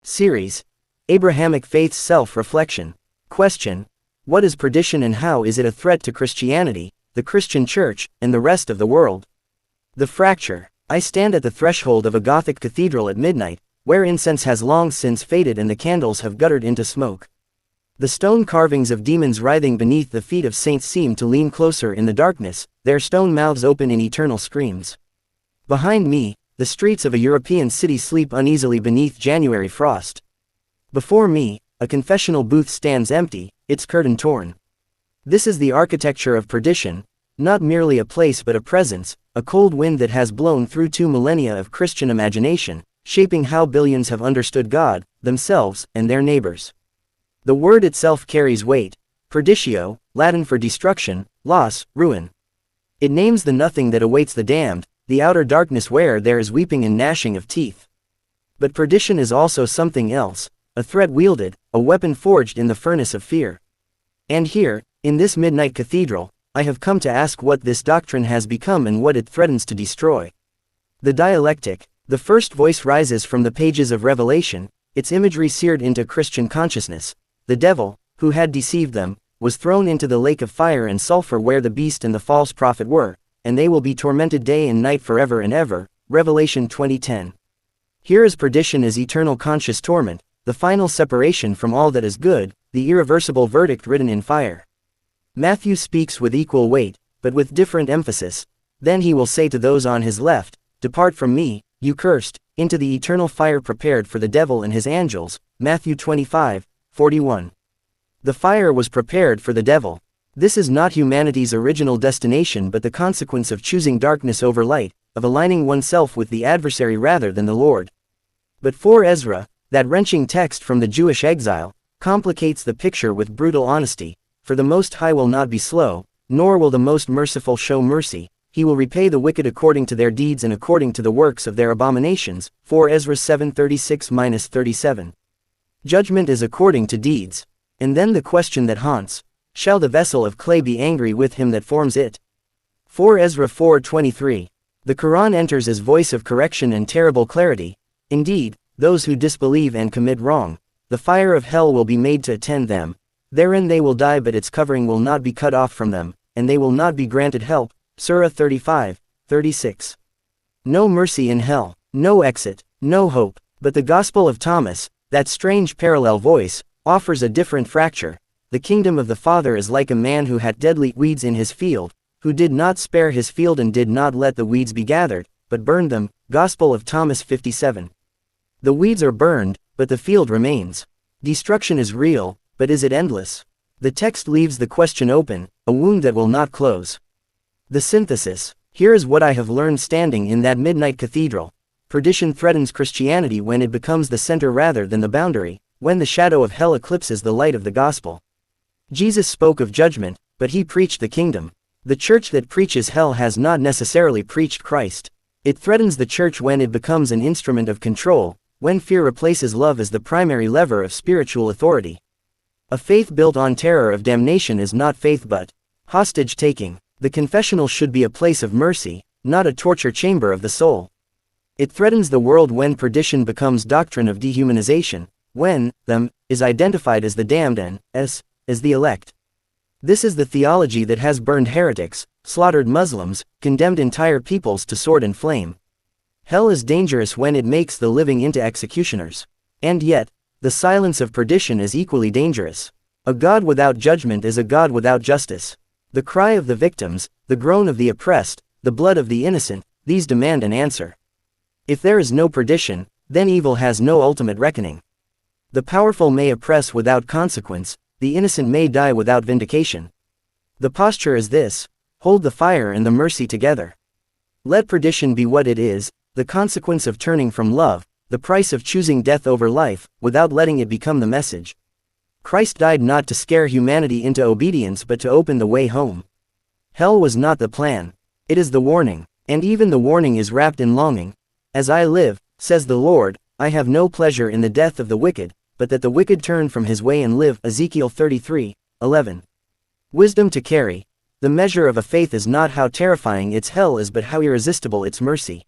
Series. Abrahamic Faith's Self-Reflection. Question. What is perdition and how is it a threat to Christianity, the Christian Church, and the rest of the world? The fracture. I stand at the threshold of a Gothic cathedral at midnight, where incense has long since faded and the candles have guttered into smoke. The stone carvings of demons writhing beneath the feet of saints seem to lean closer in the darkness, their stone mouths open in eternal screams. Behind me, the streets of a European city sleep uneasily beneath January frost. Before me, a confessional booth stands empty, its curtain torn. This is the architecture of perdition, not merely a place but a presence, a cold wind that has blown through 2 millennia of Christian imagination, shaping how billions have understood God, themselves, and their neighbors. The word itself carries weight. Perditio, Latin for destruction, loss, ruin. It names the nothing that awaits the damned, the outer darkness where there is weeping and gnashing of teeth. But perdition is also something else, a thread wielded, a weapon forged in the furnace of fear. And here, in this midnight cathedral, I have come to ask what this doctrine has become and what it threatens to destroy. The dialectic. The first voice rises from the pages of Revelation, its imagery seared into Christian consciousness. The devil, who had deceived them, was thrown into the lake of fire and sulfur where the beast and the false prophet were, and they will be tormented day and night forever and ever. Revelation 20:10. Here is perdition as eternal conscious torment, the final separation from all that is good, the irreversible verdict written in fire. Matthew speaks with equal weight, but with different emphasis. Then he will say to those on his left, "Depart from me, you cursed, into the eternal fire prepared for the devil and his angels." Matthew 25:41. The fire was prepared for the devil. This is not humanity's original destination but the consequence of choosing darkness over light, of aligning oneself with the adversary rather than the Lord. But for Ezra, that wrenching text from the Jewish exile complicates the picture with brutal honesty. For the Most High will not be slow, nor will the Most Merciful show mercy. He will repay the wicked according to their deeds and according to the works of their abominations. 4 Ezra 7:36-37. Judgment is according to deeds. And then the question that haunts: shall the vessel of clay be angry with him that forms it? 4 Ezra 4:23. The Quran enters as voice of correction and terrible clarity. Indeed, those who disbelieve and commit wrong, the fire of hell will be made to attend them. Therein they will die but its covering will not be cut off from them, and they will not be granted help. Surah 35:36. No mercy in hell, no exit, no hope. But the Gospel of Thomas, that strange parallel voice, offers a different fracture. The kingdom of the Father is like a man who had deadly weeds in his field, who did not spare his field and did not let the weeds be gathered, but burned them. Gospel of Thomas 57. The weeds are burned, but the field remains. Destruction is real, but is it endless? The text leaves the question open, a wound that will not close. The synthesis. Here is what I have learned standing in that midnight cathedral. Perdition threatens Christianity when it becomes the center rather than the boundary, when the shadow of hell eclipses the light of the gospel. Jesus spoke of judgment, but he preached the kingdom. The church that preaches hell has not necessarily preached Christ. It threatens the church when it becomes an instrument of control, when fear replaces love as the primary lever of spiritual authority. A faith built on terror of damnation is not faith but hostage-taking. The confessional should be a place of mercy, not a torture chamber of the soul. It threatens the world when perdition becomes doctrine of dehumanization, when them is identified as the damned and as the elect. This is the theology that has burned heretics, slaughtered Muslims, condemned entire peoples to sword and flame. Hell is dangerous when it makes the living into executioners. And yet, the silence of perdition is equally dangerous. A God without judgment is a God without justice. The cry of the victims, the groan of the oppressed, the blood of the innocent, these demand an answer. If there is no perdition, then evil has no ultimate reckoning. The powerful may oppress without consequence, the innocent may die without vindication. The posture is this: hold the fire and the mercy together. Let perdition be what it is, the consequence of turning from love, the price of choosing death over life, without letting it become the message. Christ died not to scare humanity into obedience but to open the way home. Hell was not the plan. It is the warning, and even the warning is wrapped in longing. As I live, says the Lord, I have no pleasure in the death of the wicked, but that the wicked turn from his way and live. Ezekiel 33:11. Wisdom to carry. The measure of a faith is not how terrifying its hell is but how irresistible its mercy.